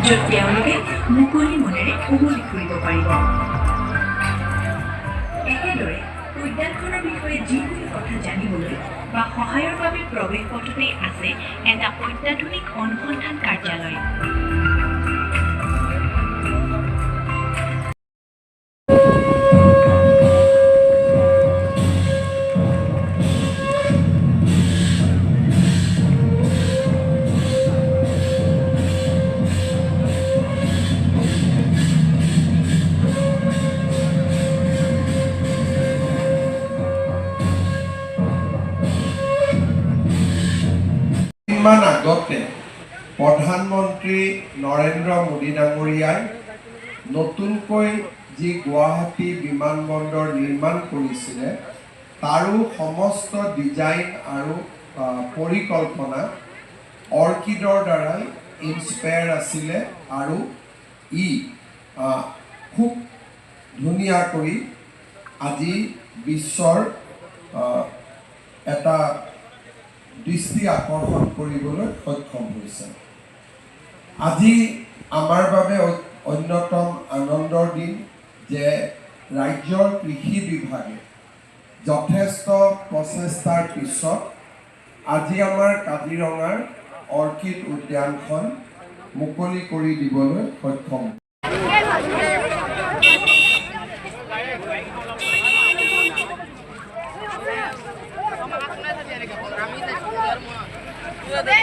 য'ত তেওঁলোকে মুকলি মনেৰে উমলি ফুৰিব পাৰিব। একেদৰে উদ্যানখনৰ বিষয়ে যিকোনো কথা জানিবলৈ বা সহায়ৰ বাবে প্ৰৱেশ পথতেই আছে এটা অত্যাধুনিক অনুসন্ধান কাৰ্যালয়। আগতে প্ৰধানমন্ত্ৰী নৰেন্দ্ৰ মোদী ডাঙৰীয়াই নতুনকৈ যি গুৱাহাটী বিমানবন্দৰ নিৰ্মাণ কৰিছিলে তাৰো সমস্ত ডিজাইন আৰু পৰিকল্পনা অৰ্কিডৰ দ্বাৰাই ইনস্পায়াৰ আছিলে আৰু ই খুব ধুনীয়াকৈ আজি বিশ্বৰ এটা দৃষ্টি আকৰ্ষণ কৰিবলৈ সক্ষম হৈছে। আজি আমাৰ বাবে অন্যতম আনন্দৰ দিন যে ৰাজ্যৰ কৃষি বিভাগে যথেষ্ট প্ৰচেষ্টাৰ পিছত আজি আমাৰ কাজিৰঙাৰ অৰ্কিড উদ্যানখন মুকলি কৰি দিবলৈ সক্ষম। Sobe,